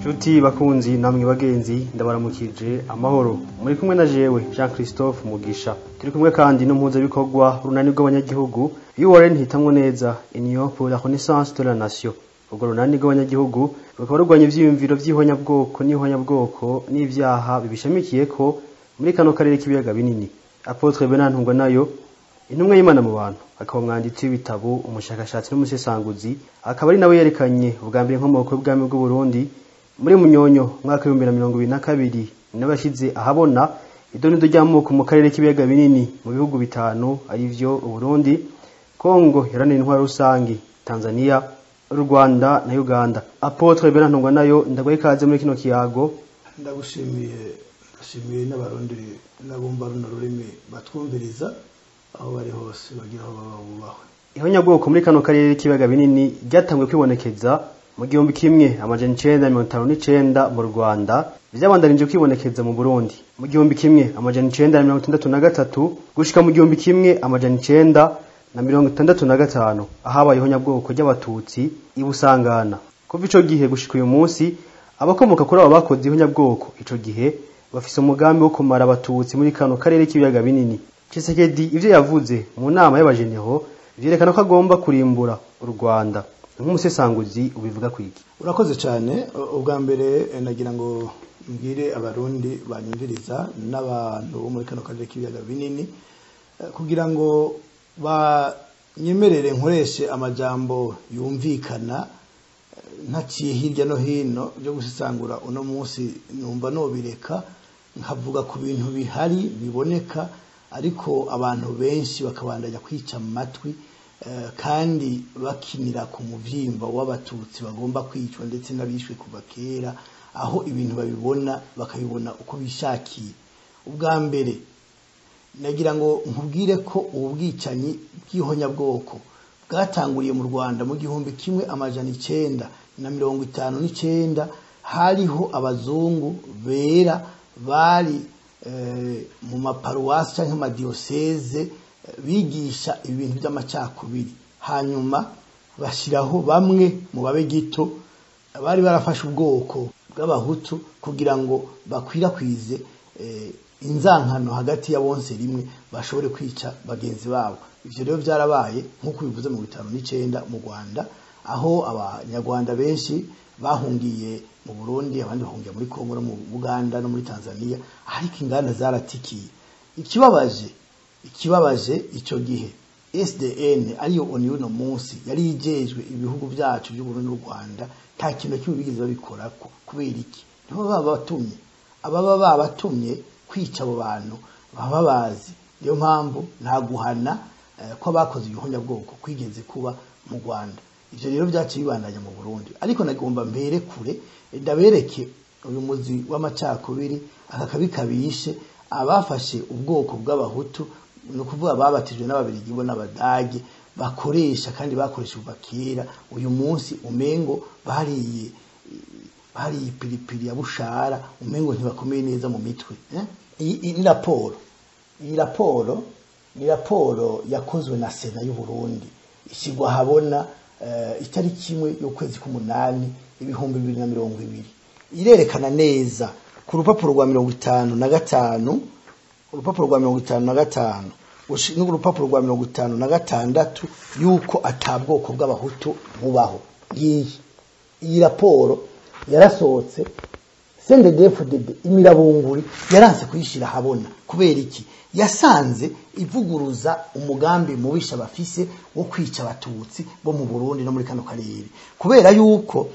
Nshuti bakunzi namwe bagenzi ndabaramukije amahoro muri kumwe na jewe Jean Christophe Mugisha turi kumwe kandi n'impuza bikorwa runani rw'abanyagihugu URN hitamwo neza Union pour la Renaissance de la Nation ubwo runani rw'abanyagihugu rukaba rurwanya ivyiyumviro vy'ihonyabwoko n'ihonyabwoko n'ivyaha bibishamikiye ko muri kano karere k'ibiyaga binini. Apotre Benantungwa nayo intumwe y'Imana mu bantu akaba umwanditsi w'ibitabo umushakashatsi n'umusesanguzi akaba ari nawe yerekanye ubwa mbere inkomoko y'ubwami bw'u Burundi muri Munyonyo mwaka wa 2022 n'abashize ahabona idonido ry'amoko mu karere k'ibiyaga binini mu bihugu bitanu arivyo Burundi, Kongo yaranira intwaro rusangi, Tanzania, Rwanda na Uganda. Apotre Benantungwa nayo ndagwaye ikaze muri kino kiyago. Ndashimiye n'abarundi n'abumva runo rurimi batwumviriza aho bari hose bagira aho babubahwe. Ihonyabwoko muri kano karere k'ibiyaga binini ryatangwe kwibonekeza mu 1959 mu Rwanda, byabandanije kwibonekeza mu Burundi mu 1963 gushika mu 1965 ahabaye ihonyabwoko ry'abatutsi ibusangana. Kuva ico gihe gushika uyu munsi abakomoka kuri abo bakoze ihonyabwoko ico gihe bafise umugambi wo kumara abatutsi muri kano karere k'ibiyaga binini. Tshisekedi ivyo yavuze mu nama y'abajeneho vyerekana ko agomba kurimbura u Rwanda. Nk'umusesanguzi ubivuga kwiki? Urakoze cyane. Ubwa mbere nagira ngo mbwire abarundi banyumviriza n'abantu bo muri kano karere k'ibiyaga binini kugira ngo banyemerere nkoreshe amajambo yumvikana ntaciye hirya no hino byo gusesangura uno munsi. Numva nobireka nkavuga ku bintu bihari biboneka, ariko abantu benshi bakabandanya kwica mu matwi kandi bakinira ku muvyimba w'abatutsi bagomba kwicwa ndetse n'abishwe kuva kera, aho ibintu babibona bakabibona uko bishakiye. Ubwa mbere nagira ngo nkubwire ko ubwicanyi bw'ihonyabwoko bwatanguriye mu Rwanda mu 1959 hariho abazungu bera bari mu maparuwasi canke amadiyoseze bigisha ibintu by'amacakubiri, hanyuma bashiraho bamwe mu babegito bari barafashe ubwoko bw'abahutu kugira ngo bakwirakwize inzankano hagati ya bonse rimwe bashobore kwica bagenzi babo. Ivyo rero byarabaye nk'uko bivuze mu 1959 mu Rwanda, aho abanyarwanda benshi bahungiye mu Burundi, abandi bahungiye muri Kongo no mu Uganda no muri Tanzania, ariko inganda zaratikiye. Ikibabaje ico gihe SDN ariyo ONU no munsi yari yijejwe ibihugu byacu by'u Burundi n'u Rwanda, nta kintu kimwe bigeze babikora kubera iki? Nibo babatumye, ababa babatumye kwica abo bantu baba bazi. Niyo mpamvu nta guhana ko bakoze ibihonyabwoko kwigeze kuba mu Rwanda. Ivyo rero byaciye bibandanya mu Burundi, ariko nagomba mbere kure ndabereke uyu muzi w'amacakubiri akakabikabishe abafashe ubwoko bw'abahutu, no kuvuga babatijwe n'ababirigi bo n'abadage bakoresha kandi bakoresha ubakera. Uyu munsi umengo bariye piripiri ya bushara, umengo ntibakomeye neza mu mitwe. Iyi raporo yakozwe na Sena y'u Burundi ishigwa habona itariki 1 y'ukwezi k'umunani 2020. Irerekana neza ku rupapuro rwa 55, urupapuro rwa 55 n'urupapuro rwa 56 yuko atabwoko bw'abahutu bubaho. Iyi raporo yarasohotse, CNDD-FDD imirabunguri yaranse kuyishira habona. Kubera iki? Yasanze ivuguruza umugambi mubisha bafise wo kwica abatutsi bo mu Burundi no muri kano karere. Kubera yuko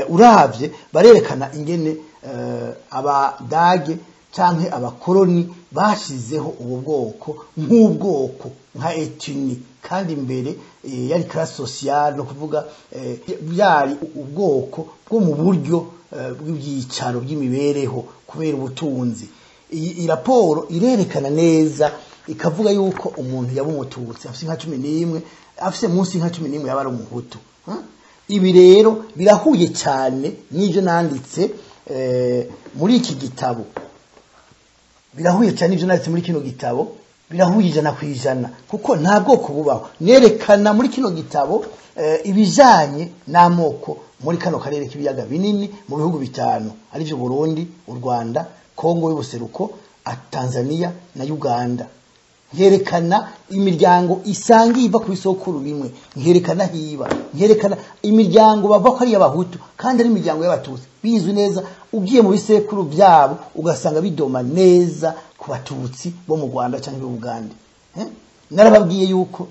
uravye barerekana ingene abadage canke abakoloni bashizeho ubu bwoko nk'ubwoko nka etni, kandi mbere yari classe sociale, no kuvuga byari ubwoko bwo mu buryo bw'ibyicaro by'imibereho kubera ubutunzi. Iyi raporo irerekana neza ikavuga yuko umuntu yaba umututsi afise nka 11, afise munsi nka 11 yaba ari umuhutu. Ibi rero birahuye cyane n'ivyo nanditse muri iki gitabo, birahuye cyane n'ivyo nanditse muri kino gitabo birahuye ijana ku ijana kuko nta bwoko bubaho. Nerekana muri kino gitabo ibijanye n'amoko muri kano karere k'ibiyaga binini mu bihugu bitanu arivyo Burundi, u Rwanda, Kongo y'ubuseruko, Tanzania na Uganda. Ngerekana imiryango isanga iva ku isokuru bimwe, ngerekana hiba, ngerekana imiryango bava ko ari abahutu kandi ari imiryango y'abatutsi bizwi neza. Ugiye mu bisekuru byabo ugasanga bidoma neza ku batutsi bo mu Rwanda cyangwa mu Uganda. Narababwiye yuko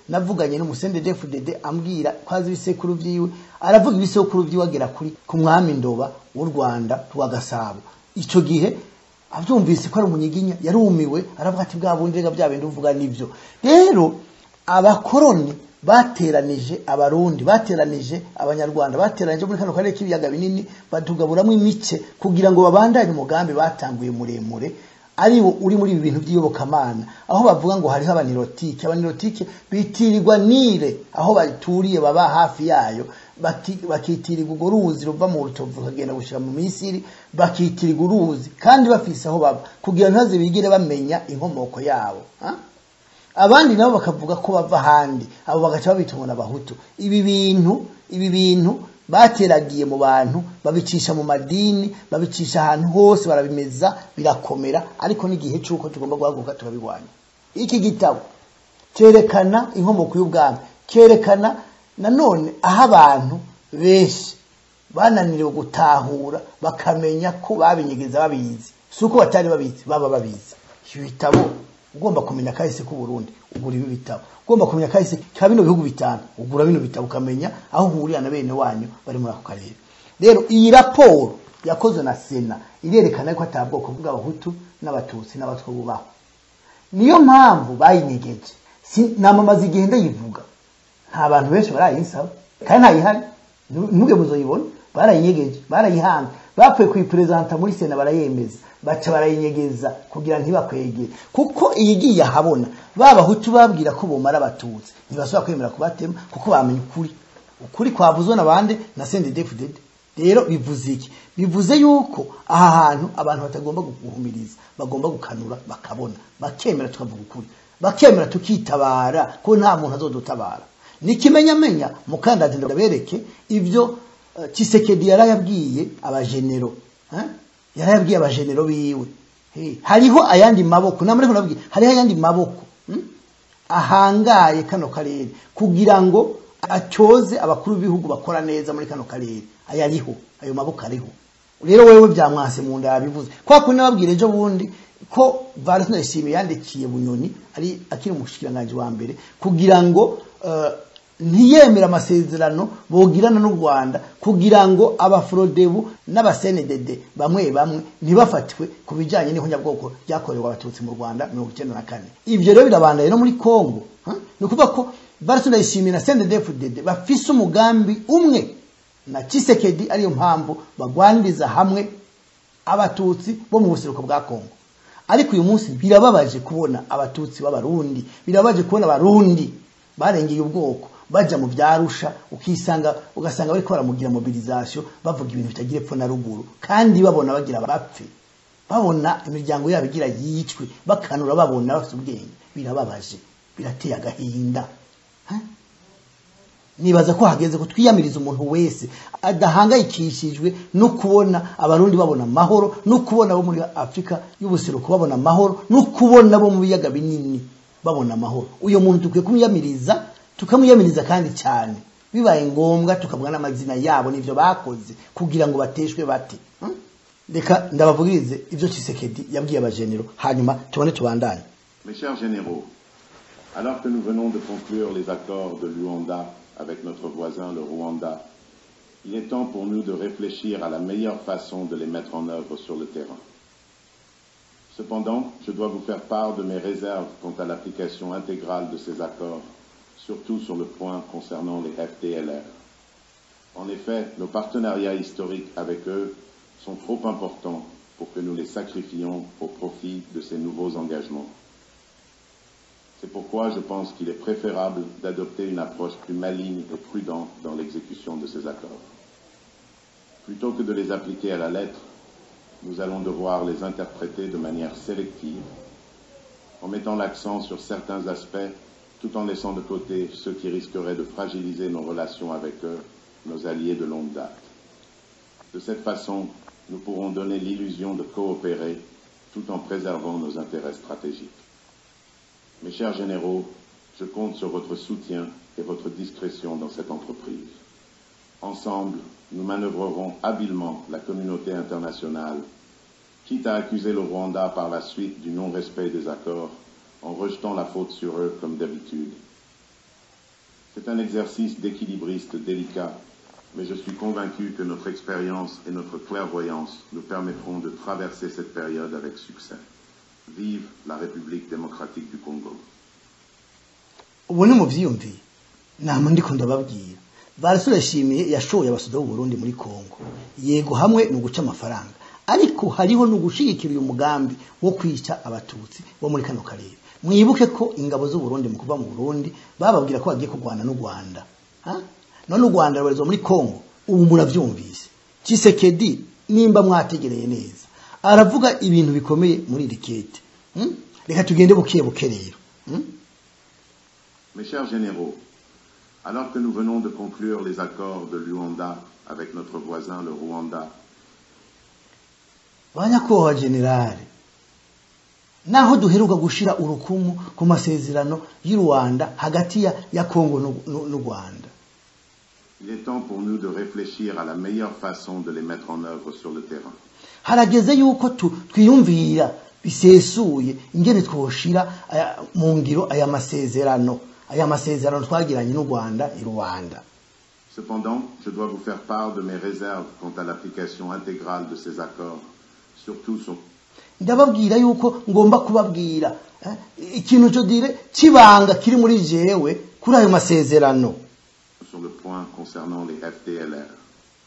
navuganye n'umusende DFDD ambwira kwazi ibisekuru byiwe, aravuga ibisekuru byiwe agera kuri ku mwami Ndoba w'u Rwanda rwa Gasabo. Ico gihe abyumvise ko ari umunyiginya yarumiwe, aravuga ati bwa bundega bya bindi uvuga nivyo. Rero abakoroni bateranije abarundi, bateranije abanyarwanda, bateranije muri kano karere k'ibiyaga binini, batugaburamwe imice kugira ngo babandanye umugambi batanguye muremure ari uri muri ibi bintu by'iyobokamana, aho bavuga ngo hariho abanirotike bitirirwa Nile, aho baturiye baba hafi yayo, bakitirirwa urwo ruzi ruva mu Rutovu kagenda gushika mu Misiri, bakitirirwa uruzi kandi bafise aho baba kugira ntaze bigire bamenya inkomoko yabo. Abandi nabo bakavuga ko bava handi, abo bagaca babitungana abahutu. Ibi bintu bateragiye mu bantu, babicisha mu madini, babicisha ahantu hose, barabimeza birakomera, ariko n'igihe cyuko tugomba guhaguruka tukabirwanya. Iki gitabo cyerekana inkomoko y'ubwami, cyerekana nanone aho abantu benshi bananiriwe gutahura bakamenya ko babinyegeza babizi, suko batari babizi baba babizi. Iki bitabo ugomba kumenya kahise ku Burundi, ugura ibi bitabo. Ugomba kumenya kahise ka bino bihugu bitanu, ugura bino bitabo ukamenya aho huriya na bene wanyu bari muri ako karere. Rero iyi raporo yakozwe na Sena irerekana ko atabwoko bw'abahutu n'abatutsi n'abatwa bubaho. Niyo mpamvu bayinyegeje. Namamaza igenda yivuga. Nta bantu benshi barayinsaba kandi ntayihari, ntuge muzoyibona. Barayinyegeje, barayihanga, bapfuye kuyipresenta muri Sena barayemeza, baca barayinyegeza kugira ntibakwegere. Kuko iyigiye habona babahutu babwira ko bomara abatutsi ntibasubira kwemera kubatema kuko bamenye ukuri kwavuzwe nabande na CNDD-FDD. Rero bivuze iki? Bivuze yuko aha hantu abantu batagomba guhumiriza, bagomba gukanura bakabona, bakemera tukavuga ukuri, bakemera tukitabara ko nta muntu azodutabara. Nikimenyamenya mukandadi ndabereke ivyo Tshisekedi yarayabwiye abajenero, yarayabwiye abajenero biwe. Hariho ayandi maboko, namure kunabwiye hariho ayandi maboko ahangaye kano karere kugira ngo acyoze abakuru b'ibihugu bakora neza muri kano karere. Ayariho, ayo maboko ariho. Rero wewe byamwase mu nda yabivuze kwa kuri nababwire ejo bundi ko Valens Ndayishimiye yandikiye Bunyoni ari akiri umushikiranganje wa mbere kugira ngo ntiyemera amasezerano bogirana n'u Rwanda kugira ngo abafrodebu n'abasenedede bamwe ntibafatwe kubijanye n'ihonyabwoko ryakorewe abatutsi mu Rwanda 1994. Ivyo rero birabandaye no muri Kongo. Ni kuvuga ko Valens Ndayishimiye na CNDD-FDD bafise umugambi umwe na Tshisekedi, ariyo mpamvu bagwaniriza hamwe abatutsi bo mu buseruko bwa Kongo. Ariko uyu munsi birababaje kubona abatutsi b'abarundi, birababaje kubona abarundi barengeye ubwoko baja mu byarusha, ugasanga bariko baramugira mobilisation bavuga ibintu bitagira epfo na ruguru kandi babona bagira bapfe, babona imiryango yabo igira yicwe, bakanura babona bafite ubwenge. Birababaje, birateye agahinda. Nibaza ko hageze ko twiyamiriza umuntu wese adahangayikishijwe no kubona abarundi babona mahoro, no kubona abo muri Afrika y'ubuseruko babona mahoro, no kubona abo mu biyaga binini babona mahoro. Uyo muntu tukwiye kumuyamiriza, tukamuyamiriza kandi cyane, bibaye ngombwa tukavuga n'amazina yabo n'ivyo bakoze kugira ngo bateshwe bate. Reka ndabavugirize ivyo Tshisekedi yabwiye abajenero hanyuma tubone tubandanye. Mes chers généraux, alors que nous venons de conclure les accords de Luanda avec notre voisin le Rwanda, il est temps pour nous de réfléchir à la meilleure façon de les mettre en œuvre sur le terrain. Cependant, je dois vous faire part de mes réserves quant à l'application intégrale de ces accords, surtout sur le point concernant les FDLR. En effet, nos partenariats historiques avec eux sont trop importants pour que nous les sacrifions au profit de ces nouveaux engagements. C'est pourquoi je pense qu'il est préférable d'adopter une approche plus maligne et prudente dans l'exécution de ces accords. Plutôt que de les appliquer à la lettre, nous allons devoir les interpréter de manière sélective en mettant l'accent sur certains aspects, tout en laissant de côté ceux qui risqueraient de fragiliser nos relations avec eux, nos alliés de longue date. De cette façon, nous pourrons donner l'illusion de coopérer tout en préservant nos intérêts stratégiques. Mes chers généraux, je compte sur votre soutien et votre discrétion dans cette entreprise. Ensemble, nous manœuvrerons habilement la communauté internationale, quitte à accuser le Rwanda par la suite du non-respect des accords, en rejetant la faute sur eux comme d'habitude. C'est un exercice d'équilibriste délicat, mais je suis convaincu que notre expérience et notre clairvoyance nous permettront de traverser cette période avec succès. Vive la République démocratique du Congo. Ubone mu vyiyumvi nama ndiko ndababwira barasubishimiye yashoye abasuda b'u Burundi muri Kongo yego hamwe no guca amafaranga ariko hariho no gushigikira uyu mugambi wo kwica abatutsi bo muri kano karere. Mwibuke ko ingabo z'u Burundi mu kuva mu Burundi bababwira ko bagiye kurwana n'u Rwanda, none u Rwanda rwarizwa muri Kongo. Ubu muravyumvise Tshisekedi nimba mwategereye neza aravuga ibintu bikomeye muri rikete. Reka tugende bukiye bukerero. Mes chers généraux, alors que nous venons de conclure les accords de Luanda avec notre voisin le Rwanda, Banyakoha generale naho duheruka gushira urukumu ku masezerano y'u Rwanda hagati ya Kongo n'u Rwanda, il est temps pour nous de réfléchir à la meilleure façon de les mettre en œuvre sur le terrain. Harageze yuko twiyumvira bisesuye ingene twoshira mu ngiro aya masezerano twagiranye n'u Rwanda i Rwanda. Cependant, je dois vous faire part de mes réserves quant à l'application intégrale de ces accords, surtout sur ndababwira yuko ngomba kubabwira ikintu cyo dire kibanga kiri muri jewe kuri ayo masezerano. Sur le point concernant les FDLR.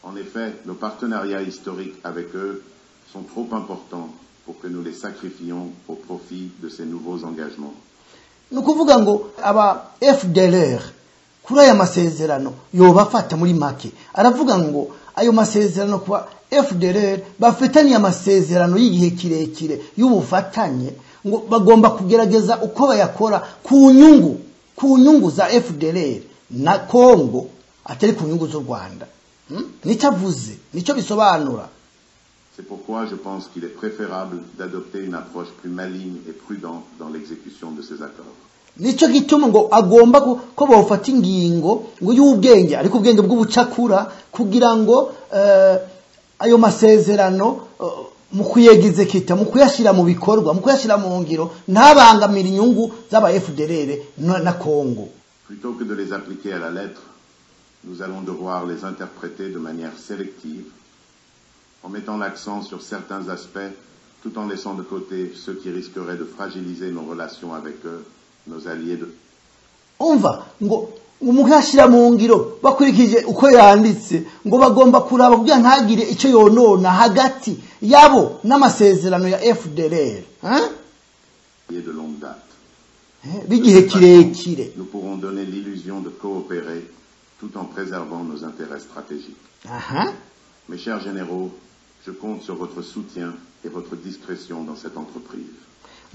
En effet, nos partenariats historiques avec eux sont trop importants pour que nous les sacrifions au profit de ces nouveaux engagements. Nukuvuga ngo aba FDLR kuri aya masezerano yobafata muri make. Aravuga ngo ayo masezerano kwa FDLR bafitanye amasezerano y'igihe kirekire y'ubufatanye ngo bagomba kugerageza uko bayakora ku nyungu za FDLR na Kongo atari ku nyungu z'u Rwanda. Nicavuze nico bisobanura. C'est pourquoi je pense qu'il est préférable d'adopter une approche plus maligne et prudente dans l'exécution de ces accords. Nico gituma ngo agomba ko bofata ingingo ngo y'ubwenge ariko ubwenge bw'ubucakura kugira ngo ayo masezerano mu kuyegize kita mu kuyashira mu bikorwa mu kuyashira mu ngiro ntabangamira inyungu z'aba FDLR na Kongo. Plutôt que de les appliquer à la lettre, nous allons devoir les interpréter de manière sélective, en mettant l'accent sur certains aspects, tout en laissant de côté ceux qui risqueraient de fragiliser nos relations avec eux, nos alliés de... Umva ngo umukashira mu ngiro bakurikije uko yanditse ngo bagomba kuraba kugira ntagire ico yonona hagati yabo n'amasezerano ya FDLR, de longue date. Nous pourrons donner l'illusion de coopérer tout en préservant nos intérêts stratégiques. Mes chers généraux, je compte sur votre soutien et votre discrétion dans cette entreprise.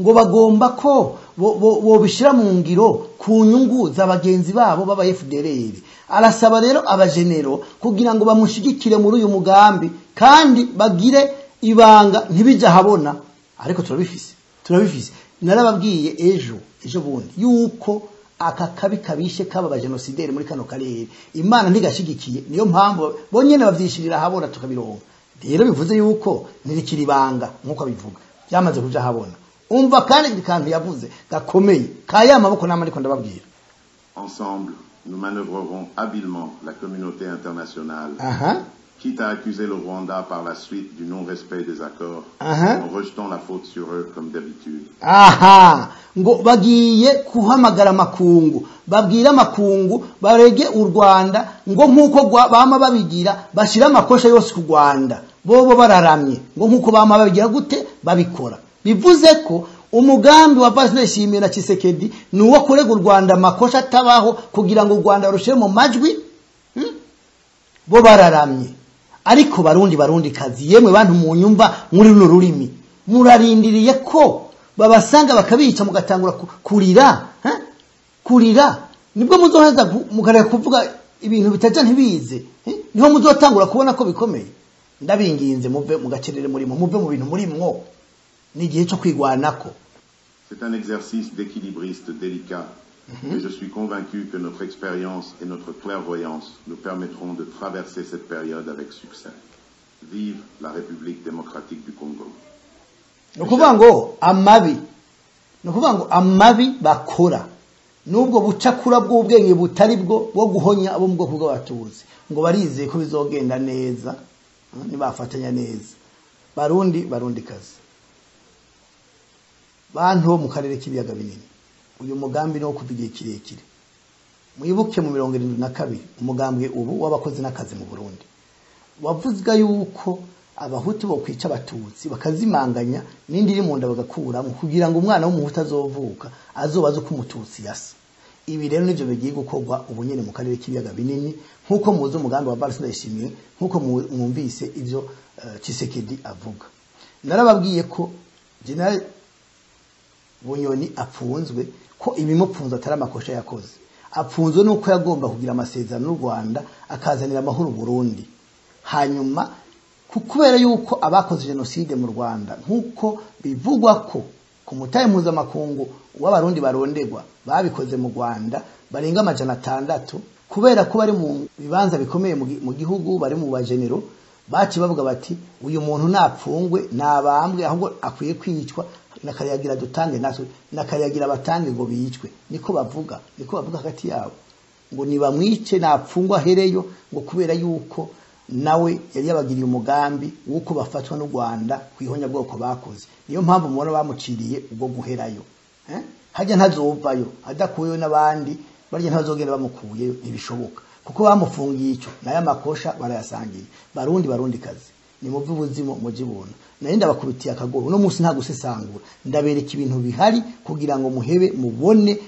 Ngo bagomba ko bobishira mu ngiro ku nyungu z'abagenzi babo baba FDLR. Arasaba rero abagenero kugira ngo bamushigikire muri uyu mugambi kandi bagire ibanga ntibija habona, ariko turabifise narababwiye ejo bundi yuko aka kabi kabishe kaba abagenosideri muri kano karere Imana ntigashigikiye, niyo mpamvu bonyene bavyishirira habona tukabironka. Rero bivuze yuko nirikiri ibanga nkuko bivuga byamaze kuja habona. Umva kandi ikantu yavuze gakomeye kaya amaboko n'amariko ndababwira. Ensemble, nous manœuvrerons habilement la communauté internationale, quitte à accuser le Rwanda par la suite du non-respect des accords, en rejetant la faute sur eux comme d'habitude. Ngo bagiye kuhamagara makungu, babwira makungu barege u Rwanda ngo nkuko bama babigira bashira amakosha yose ku Rwanda. Bobo bararamye ngo nkuko bama babigira gute babikora. Bivuze ko umugambi wa Bazishimiye na Tshisekedi nuwo kurega u Rwanda amakosha atabaho kugira ngo u Rwanda rushire mu majwi. Bo bararamye. Ariko barundi kazi yemwe bantu mu nyumva muri runo rurimi murarindiriye ko babasanga bakabica mugatangura kurira kurira nibwo muzoheza mukareka kuvuga ibintu bitaja ntibize niho muzotangura kubona ko bikomeye ndabinginze muve mugacerere muri muve mu bintu muri mwo n'igihe cyo kwigwanako. C'est un exercice d'équilibriste délicat, mais je suis convaincu que notre expérience et notre clairvoyance nous permettront de traverser cette période avec succès. Vive la République démocratique du Congo. Nukuvuga ngo amabi bakora nubwo bucakura bw'ubwenge butari bwo guhonya abo mu bwoko bw'Abatutsi ngo barizeye ko bizogenda neza nibafatanya neza. Barundi kazi bantu bo mu karere k'ibiyaga binini, uyu mugambi no kuvigiye kirekire mwibuke mu 72 umugambwe ubu w'abakozi n'akazi mu Burundi wavuzga yuko abahutu bo kwica Abatutsi bakazimanganya n'indi iri mu nda bagakura mu kugira ngo umwana w'umuhutu azovuka azobaza ko umututsi yasa. Ibi rero nivyo bigiye gukorwa ubunyene mu karere k'ibiyaga binini nkuko muzo umugambi wa Barcelona yishimiye nkuko mwumvise ivyo Tshisekedi avuga. Narababwiye ko General Bunyoni apfunzwe ko ibimupfunza atari amakosha yakoze, apfunzwe nuko yagomba kugira amasezerano n'u Rwanda akazanira amahoro Burundi. Hanyuma kubera yuko abakoze genocide mu Rwanda nkuko bivugwa ko ku mutaye mpuzamakungu w'abarundi barondegwa babikoze mu Rwanda barenga 600 kubera ko bari mu bibanza bikomeye mu gihugu bari mu bagenero baci bavuga bati uyu muntu napfungwe nabambwe ahubwo akwiye kwicwa nakariyagira dutange natwe nakariyagira batange ngo bicwe niko bavuga hagati yabo ngo nibamwice napfungwa hereyo ngo kubera yuko nawe yari yabagiriye umugambi wuko bafatwa n'u Rwanda kwihonya bwoko bakoze. Niyo mpamvu mubona bamuciriye ubwo guherayo hajya ntazovayo adakuyeyo n'abandi barya ntazogenda bamukuyeyo ntibishoboka kuko bamufungiye icyo nayo makosha barayasangiye. Barundi kazi ni muvi ubuzimo mujibona nayo ndabakubitiye akagoro no munsi nta gusesangura ndabereka ibintu bihari kugira ngo muhebe mubone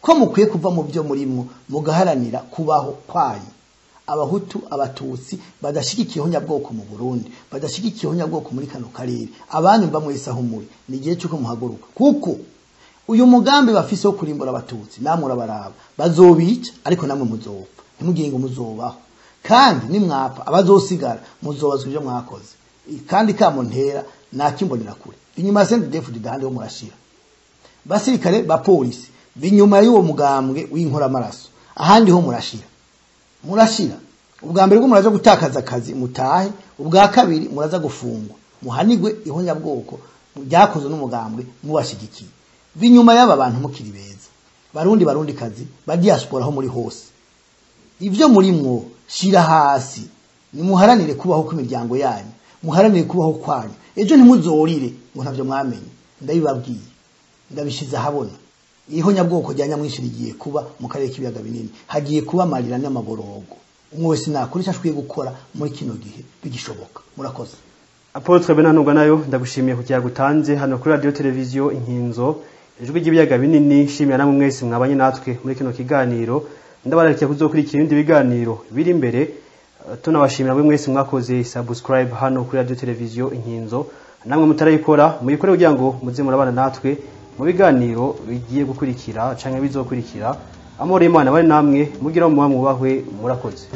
ko mukwiye kuva mu byo murimwo mugaharanira kubaho kwayi. Abahutu Abatutsi badashigikiye honyabwoko mu Burundi badashigikiye honyabwoko muri kano karere abanyu mba mwese aho muri nigihe cyo muhaguruka kuko uyu mugambi bafise wo kurimbura Abatutsi namwe urabaraba bazobica ariko namwe muzopfa ntimugire ngo muzobaho kandi nimwapfa abazosigara muzobazwa ibyo mwakoze kandi kamontera nakimbonera kure inyuma CNDD-FDD dahandi ho murashira basirikare ba polisi binyuma y'uwo mugambwe w'inkora amaraso ahandi ho murashira ubwa mbere bwo muraza gutakaza akazi mutahe ubwa kabiri muraza gufungwa muhanigwe ihonyabwoko byakozwe n'umugambwe mubashigikiye binyuma y'aba bantu mukiri beza. Barundi kazi ba diaspora ho muri hose ivyo muri mwo shira hasi nimuharanire kubaho kw'imiryango yanyu muharanire kubaho kwanyu ejo ntimuzorire ngo ntavyo mwamenye ndabibabwiye ndabishize habona ihonyabwoko rya nyamwishirigiye kuba mu karere k'ibiyaga binini hagiye kuba marira n'amaborogo umwe wese nakoresha ashwiye gukora muri kino gihe bigishoboka. Murakoze. Apotre Benanunga nayo ndagushimiye kugira gutanze hano kuri radio televiziyo Inkinzo ijwi ry'ibiyaga binini shimira namwe mwese mwabanye natwe muri kino kiganiro ndabarakira kuzokurikira ibindi biganiro biri imbere tunabashimira mwe mwese mwakoze subscribe hano kuri radio televiziyo Inkinzo namwe mutarayikora muyikore kugira ngo muze murabana natwe mu biganiro bigiye gukurikira canke bizokurikira. Amore Imana bari namwe mugira mu mwubahwe murakoze.